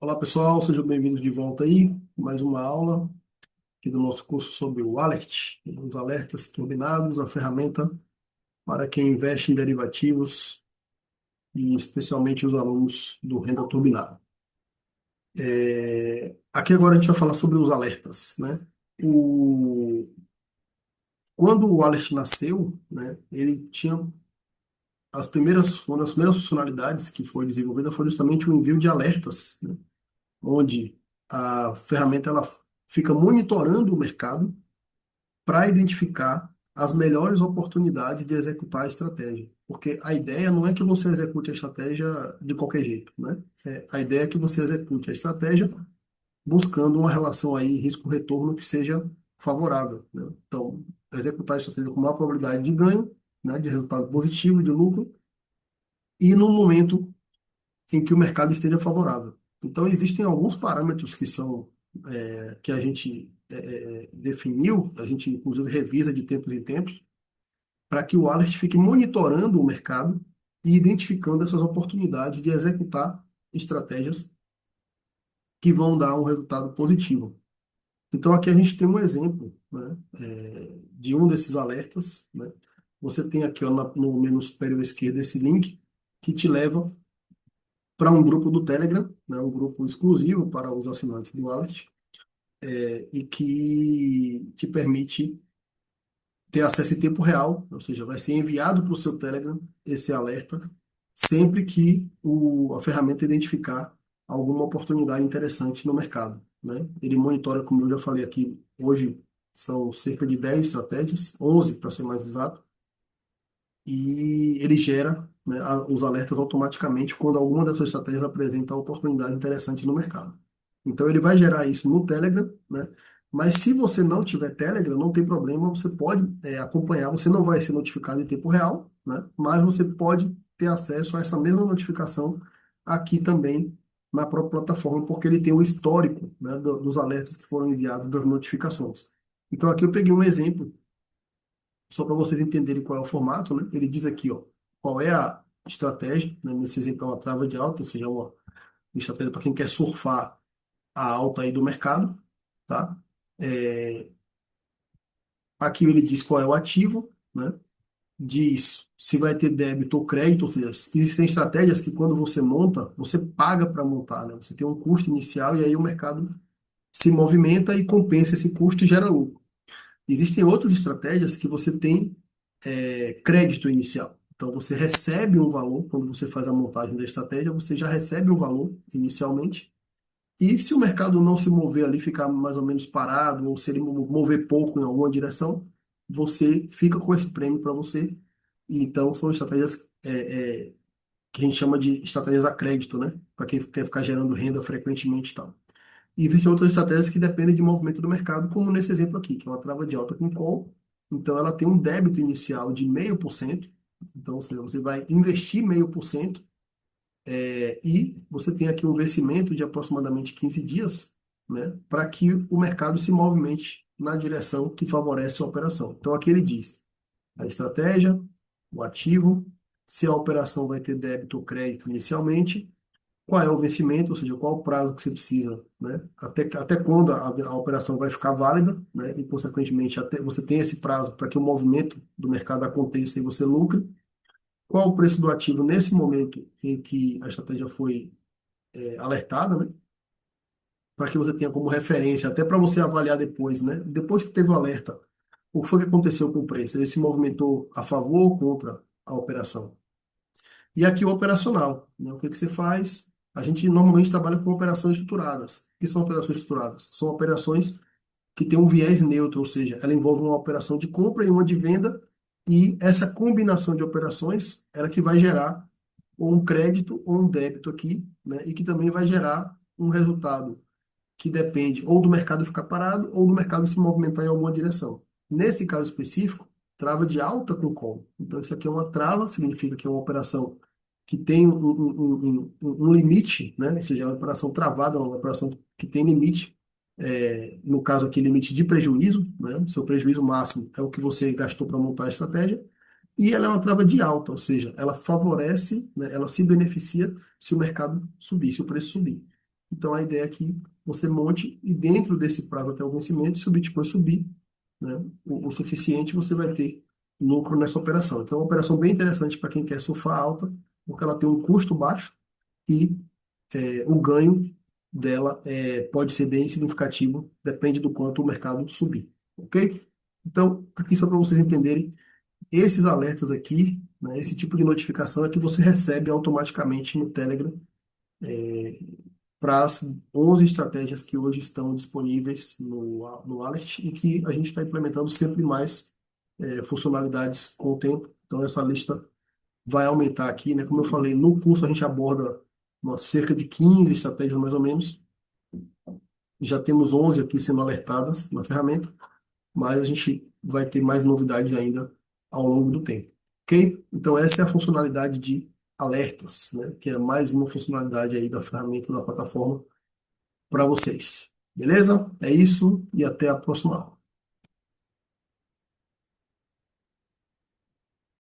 Olá pessoal, sejam bem-vindos de volta aí. Mais uma aula aqui do nosso curso sobre o Alert, os alertas turbinados, a ferramenta para quem investe em derivativos e especialmente os alunos do renda turbinada. Aqui agora a gente vai falar sobre os alertas, né? O... Quando o Alert nasceu, né, ele tinha uma das primeiras funcionalidades que foi desenvolvida foi justamente o envio de alertas, né, onde a ferramenta ela fica monitorando o mercado para identificar as melhores oportunidades de executar a estratégia. Porque a ideia não é que você execute a estratégia de qualquer jeito, né? A ideia é que você execute a estratégia buscando uma relação aí risco-retorno que seja favorável, né? Então, executar a estratégia com maior probabilidade de ganho, né, de resultado positivo, de lucro, e no momento em que o mercado esteja favorável. Então, existem alguns parâmetros que são que a gente definiu, a gente inclusive revisa de tempos em tempos, para que o Alert fique monitorando o mercado e identificando essas oportunidades de executar estratégias que vão dar um resultado positivo. Então, aqui a gente tem um exemplo, né, de um desses alertas, né? Você tem aqui ó, no menu superior esquerdo esse link que te leva para um grupo do Telegram, né, um grupo exclusivo para os assinantes do Wallet, e que te permite ter acesso em tempo real, ou seja, vai ser enviado para o seu Telegram esse alerta sempre que a ferramenta identificar alguma oportunidade interessante no mercado, né? Ele monitora, como eu já falei aqui, hoje são cerca de 10 estratégias, 11 para ser mais exato, e ele gera, né, os alertas automaticamente quando alguma dessas estratégias apresenta oportunidade interessante no mercado. Então ele vai gerar isso no Telegram, né? Mas se você não tiver Telegram, não tem problema, você pode acompanhar, você não vai ser notificado em tempo real, né? Mas você pode ter acesso a essa mesma notificação aqui também na própria plataforma, porque ele tem o histórico, né, dos alertas que foram enviados, das notificações. Então aqui eu peguei um exemplo só para vocês entenderem qual é o formato, né? Ele diz aqui, ó, qual é a estratégia, né? Nesse exemplo é uma trava de alta, ou seja, uma estratégia para quem quer surfar a alta aí do mercado, tá? É, aqui ele diz qual é o ativo, né? Diz se vai ter débito ou crédito, ou seja, existem estratégias que quando você monta, você paga para montar, né? Você tem um custo inicial e aí o mercado se movimenta e compensa esse custo e gera lucro. Existem outras estratégias que você tem crédito inicial. Então, você recebe um valor, quando você faz a montagem da estratégia, você já recebe um valor inicialmente. E se o mercado não se mover ali, ficar mais ou menos parado, ou se ele mover pouco em alguma direção, você fica com esse prêmio para você. E então, são estratégias que a gente chama de estratégias a crédito, né? Para quem quer ficar gerando renda frequentemente e tal. E existem outras estratégias que dependem de movimento do mercado, como nesse exemplo aqui, que é uma trava de alta com call. Então, ela tem um débito inicial de 0,5%. Então, ou seja, você vai investir 0,5%, e você tem aqui um vencimento de aproximadamente 15 dias, né, para que o mercado se movimente na direção que favorece a operação. Então, aqui ele diz a estratégia, o ativo, se a operação vai ter débito ou crédito inicialmente, qual é o vencimento, ou seja, qual o prazo que você precisa, né? Até quando a operação vai ficar válida, né? E, consequentemente, até você tem esse prazo para que o movimento do mercado aconteça e você lucre. Qual o preço do ativo nesse momento em que a estratégia foi alertada, né? Para que você tenha como referência, até para você avaliar depois, né? Depois que teve o alerta, o que foi que aconteceu com o preço? Ele se movimentou a favor ou contra a operação? E aqui o operacional, né? O que que você faz? A gente normalmente trabalha com operações estruturadas. O que são operações estruturadas? São operações que têm um viés neutro, ou seja, ela envolve uma operação de compra e uma de venda, e essa combinação de operações, ela que vai gerar ou um crédito ou um débito aqui, né? E que também vai gerar um resultado que depende ou do mercado ficar parado ou do mercado se movimentar em alguma direção. Nesse caso específico, trava de alta com call. Então, isso aqui é uma trava, significa que é uma operação que tem um limite, né? Ou seja, é uma operação travada, uma operação que tem limite. No caso aqui, limite de prejuízo, né? O seu prejuízo máximo é o que você gastou para montar a estratégia. E ela é uma trava de alta, ou seja, ela favorece, né? Ela se beneficia se o mercado subir, se o preço subir. Então a ideia é que você monte e dentro desse prazo até o vencimento, se o Bitcoin subir, né, o suficiente, você vai ter lucro nessa operação. Então é uma operação bem interessante para quem quer surfar alta, porque ela tem um custo baixo e o ganho dela pode ser bem significativo, depende do quanto o mercado subir, ok? Então, aqui só para vocês entenderem, esses alertas aqui, né, esse tipo de notificação é que você recebe automaticamente no Telegram para as 11 estratégias que hoje estão disponíveis no Alert e que a gente está implementando sempre mais funcionalidades com o tempo. Então, essa lista vai aumentar aqui, né? Como eu falei, no curso a gente aborda cerca de 15 estratégias mais ou menos. Já temos 11 aqui sendo alertadas na ferramenta, mas a gente vai ter mais novidades ainda ao longo do tempo. Ok? Então, essa é a funcionalidade de alertas, né? Que é mais uma funcionalidade aí da ferramenta da plataforma para vocês. Beleza? É isso e até a próxima aula.